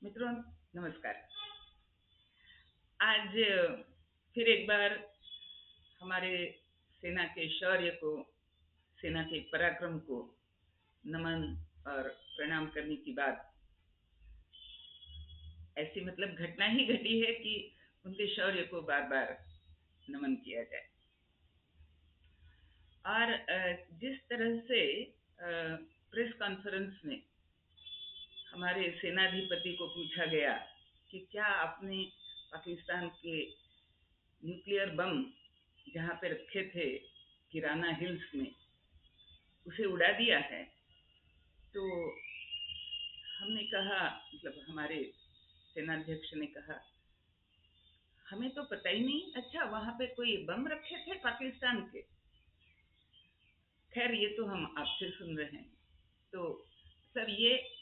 मित्रों, नमस्कार। आज फिर एक बार हमारे सेना के शौर्य को, सेना के पराक्रम को नमन और प्रणाम करने की बात ऐसी मतलब घटना ही घटी है कि उनके शौर्य को बार बार नमन किया जाए। और जिस तरह से प्रेस कॉन्फ्रेंस में हमारे सेनाधिपति को पूछा गया कि क्या आपने पाकिस्तान के न्यूक्लियर बम जहाँ पे रखे थे किराना हिल्स में, उसे उड़ा दिया है। तो हमने कहा, मतलब हमारे सेनाध्यक्ष ने कहा, हमें तो पता ही नहीं। अच्छा, वहां पे कोई बम रखे थे पाकिस्तान के? खैर, ये तो हम आपसे सुन रहे हैं। तो सर, ये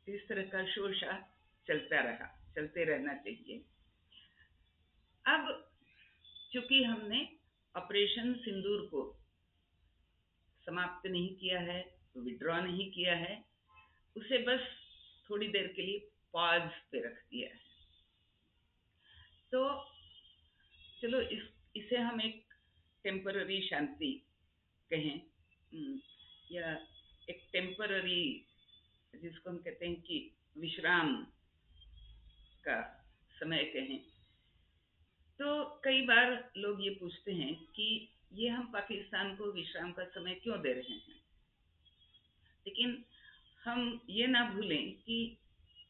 इस तरह का शोरशा चलते रहना चाहिए। अब चूंकि हमने ऑपरेशन सिंदूर को समाप्त नहीं किया है, विड्रॉ नहीं किया है, उसे बस थोड़ी देर के लिए पॉज पे रख दिया है। तो चलो इसे हम एक टेम्पररी शांति कहें, या एक टेम्पररी, जिसको हम कहते हैं कि विश्राम का समय कहें। तो कई बार लोग ये पूछते हैं कि ये हम पाकिस्तान को विश्राम का समय क्यों दे रहे हैं, लेकिन हम ये ना भूलें कि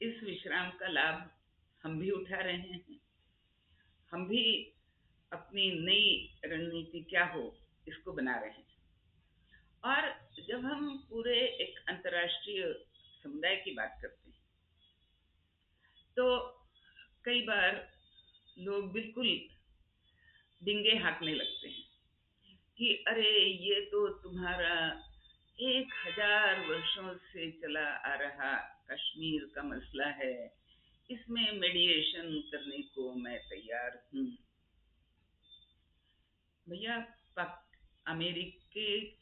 इस विश्राम का लाभ हम भी उठा रहे हैं। हम भी अपनी नई रणनीति क्या हो, इसको बना रहे हैं। और जब हम पूरे एक अंतर्राष्ट्रीय समुदाय की बात करते हैं, तो कई बार लोग बिल्कुल डिंगे हाँकने लगते हैं कि अरे, ये तो तुम्हारा 1000 वर्षों से चला आ रहा कश्मीर का मसला है, इसमें मेडिएशन करने को मैं तैयार हूँ। भैया,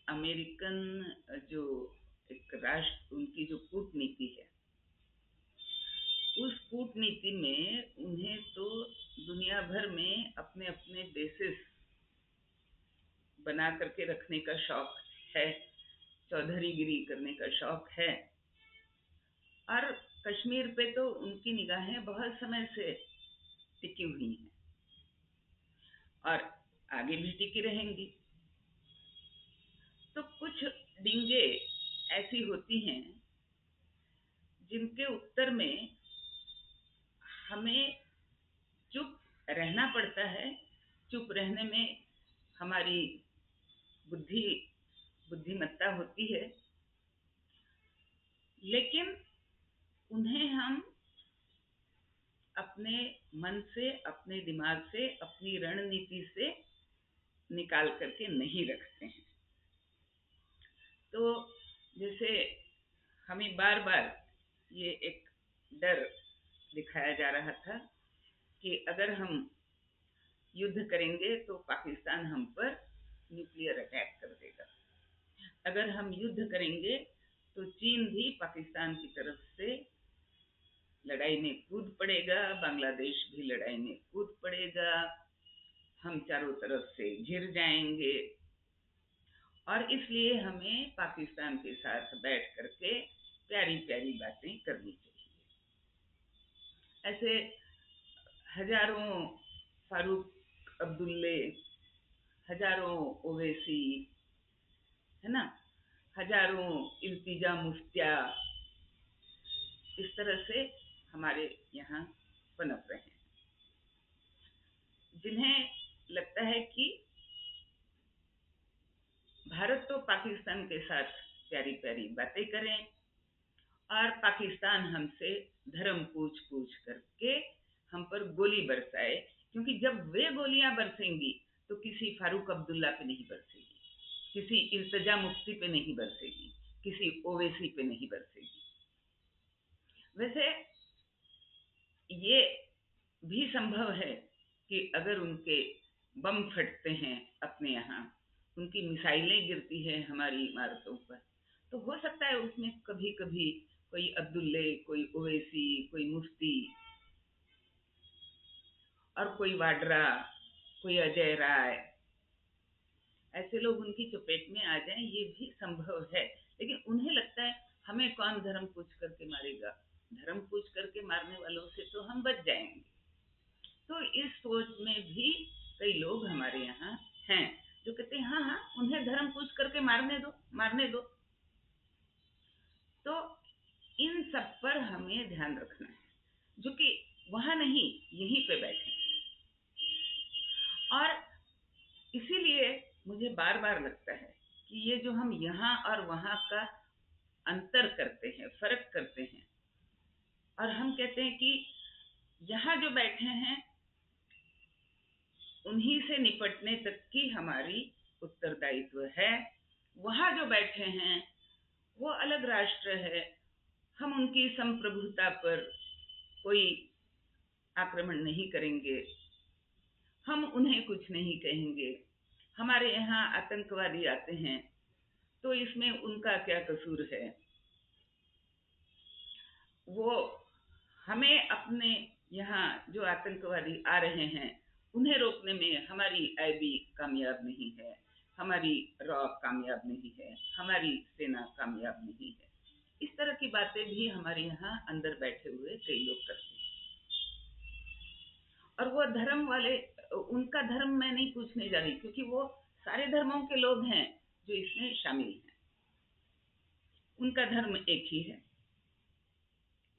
अमेरिकन जो एक राष्ट्र, उनकी जो कूटनीति है, उस कूटनीति में उन्हें तो दुनिया भर में अपने अपने बेसिस बना करके रखने का शौक है, चौधरीगिरी करने का शौक है। और कश्मीर पे तो उनकी निगाहें बहुत समय से टिकी हुई हैं और आगे भी टिकी रहेंगी। तो कुछ डिंगे ऐसी होती हैं जिनके उत्तर में हमें चुप रहना पड़ता है। चुप रहने में हमारी बुद्धि बुद्धिमत्ता होती है, लेकिन उन्हें हम अपने मन से, अपने दिमाग से, अपनी रणनीति से निकाल करके नहीं रखते हैं। तो जैसे हमें बार बार ये एक डर दिखाया जा रहा था कि अगर हम युद्ध करेंगे तो पाकिस्तान हम पर न्यूक्लियर अटैक कर देगा। अगर हम युद्ध करेंगे तो चीन भी पाकिस्तान की तरफ से लड़ाई में कूद पड़ेगा, बांग्लादेश भी लड़ाई में कूद पड़ेगा, हम चारों तरफ से घिर जाएंगे। और इसलिए हमें पाकिस्तान के साथ बैठ करके प्यारी प्यारी बातें करनी चाहिए। ऐसे हजारों फारूक अब्दुल्ले, हजारों ओवैसी, है ना, हजारों इल्तिजा मुफ्तिया इस तरह से हमारे यहाँ पनप रहे हैं, जिन्हें लगता है कि भारत तो पाकिस्तान के साथ प्यारी प्यारी बातें करें और पाकिस्तान हमसे धर्म पूछ पूछ करके हम पर गोली बरसाए, क्योंकि जब वे गोलियां बरसेंगी तो किसी फारूक अब्दुल्ला पे नहीं बरसेगी, किसी इल्तिजा मुफ्ती पे नहीं बरसेगी, किसी ओवैसी पे नहीं बरसेगी। वैसे ये भी संभव है कि अगर उनके बम फटते हैं अपने यहाँ, उनकी मिसाइलें गिरती हैं हमारी इमारतों पर, तो हो सकता है उसमें कभी कभी कोई अब्दुल्ले, कोई ओवैसी, कोई और कोई वाड्रा, कोई अजय राय, ऐसे लोग उनकी चपेट में आ जाएं, ये भी संभव है। लेकिन उन्हें लगता है हमें कौन धर्म पूछ करके मारेगा, धर्म पूछ करके मारने वालों से तो हम बच जाएंगे। तो इस सोच में भी कई लोग हमारे यहाँ हैं जो कहते हैं हाँ हाँ, उन्हें धर्म पूछ करके मारने दो, मारने दो। तो इन सब पर हमें ध्यान रखना है, जो कि वहां नहीं, यहीं पे बैठे। और इसीलिए मुझे बार बार लगता है कि ये जो हम यहाँ और वहां का अंतर करते हैं, फर्क करते हैं, और हम कहते हैं कि यहाँ जो बैठे हैं उन्हीं से निपटने तक की हमारी उत्तरदायित्व है, वहां जो बैठे हैं वो अलग राष्ट्र है, हम उनकी संप्रभुता पर कोई आक्रमण नहीं करेंगे, हम उन्हें कुछ नहीं कहेंगे। हमारे यहाँ आतंकवादी आते हैं तो इसमें उनका क्या कसूर है? वो हमें अपने यहाँ जो आतंकवादी आ रहे हैं उन्हें रोकने में हमारी आईबी कामयाब नहीं है, हमारी रॉ कामयाब नहीं है, हमारी सेना कामयाब नहीं है। इस तरह की बातें भी हमारे यहाँ अंदर बैठे हुए कई लोग करते हैं। और वो धर्म वाले, उनका धर्म मैं नहीं पूछने जा रही, क्योंकि वो सारे धर्मों के लोग हैं जो इसमें शामिल हैं। उनका धर्म एक ही है,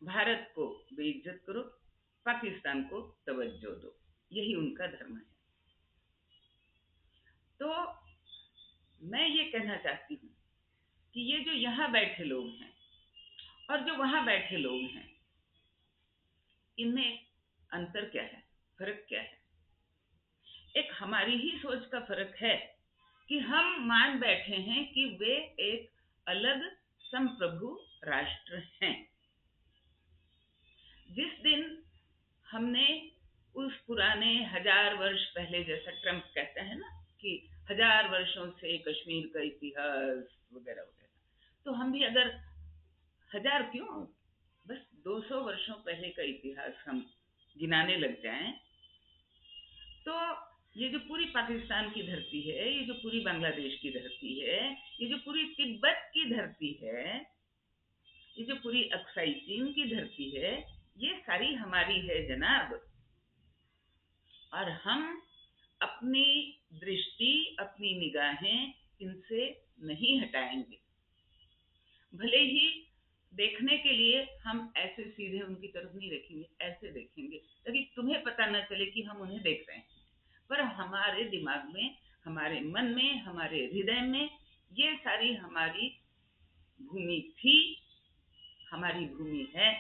भारत को बेइज्जत करो, पाकिस्तान को तवज्जो दो, यही उनका धर्म है। तो मैं ये कहना चाहती हूँ कि ये जो यहाँ बैठे लोग हैं और जो वहां बैठे लोग हैं, इनमें अंतर क्या है, फर्क क्या है? एक हमारी ही सोच का फर्क है कि हम मान बैठे हैं कि वे एक अलग संप्रभु राष्ट्र हैं। जिस दिन हमने उस पुराने 1000 वर्ष पहले, जैसा ट्रंप कहता है ना कि 1000 वर्षों से कश्मीर का इतिहास वगैरह वगैरह, तो हम भी अगर 1000 क्यों, बस 200 वर्षों पहले का इतिहास हम गिनाने लग जाएं, तो ये जो पूरी पाकिस्तान की धरती है, ये जो पूरी बांग्लादेश की धरती है, ये जो पूरी तिब्बत की धरती है, ये जो पूरी अक्साई चीन की धरती है, ये सारी हमारी है जनाब। और हम अपनी दृष्टि, अपनी निगाहें इनसे नहीं हटाएंगे। भले ही देखने के लिए हम ऐसे सीधे उनकी तरफ नहीं देखेंगे, ऐसे देखेंगे ताकि तुम्हें पता न चले कि हम उन्हें देख रहे हैं, पर हमारे दिमाग में, हमारे मन में, हमारे हृदय में ये सारी हमारी भूमि थी, हमारी भूमि है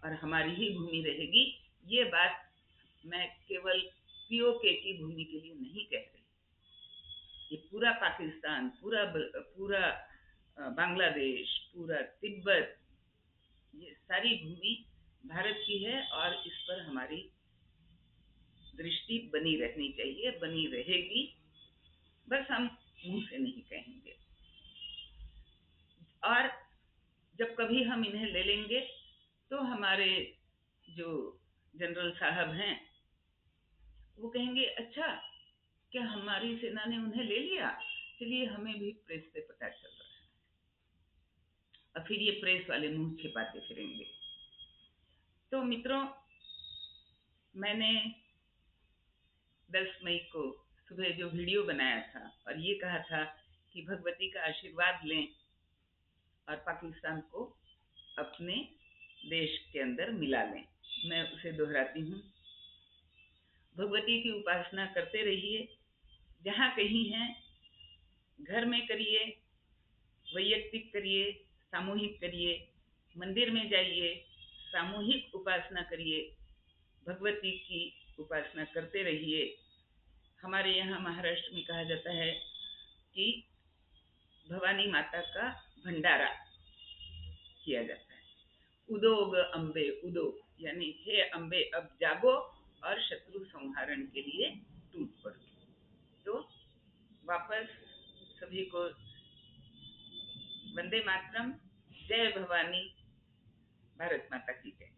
और हमारी ही भूमि रहेगी। ये बात मैं केवल पीओके की भूमि के लिए नहीं कह रही, ये पूरा पाकिस्तान, पूरा बांग्लादेश, पूरा तिब्बत, ये सारी भूमि भारत की है और इस पर हमारी दृष्टि बनी रहनी चाहिए, बनी रहेगी, बस हम मुंह से नहीं कहेंगे। और जब कभी हम इन्हें ले लेंगे तो हमारे जो जनरल साहब हैं वो कहेंगे अच्छा, क्या हमारी सेना ने उन्हें ले लिया, चलिए हमें भी प्रेस से पता चल रहा है, और फिर ये प्रेस वाले मुंह छिपाते फिरेंगे। तो मित्रों, मैंने 10 मई को सुबह जो वीडियो बनाया था और ये कहा था कि भगवती का आशीर्वाद लें और पाकिस्तान को अपने देश के अंदर मिला लें, मैं उसे दोहराती हूँ। भगवती की उपासना करते रहिए, जहाँ कहीं हैं, घर में करिए, वैयक्तिक करिए, सामूहिक करिए, मंदिर में जाइए, सामूहिक उपासना करिए, भगवती की उपासना करते रहिए। हमारे यहाँ महाराष्ट्र में कहा जाता है कि भवानी माता का भंडारा किया जाता है, उदोग अम्बे उदो, यानी हे अम्बे अब जागो और शत्रु संहारण के लिए टूट पड़ो। तो वापस सभी को वंदे मातरम, जय भवानी, भारत माता की जय।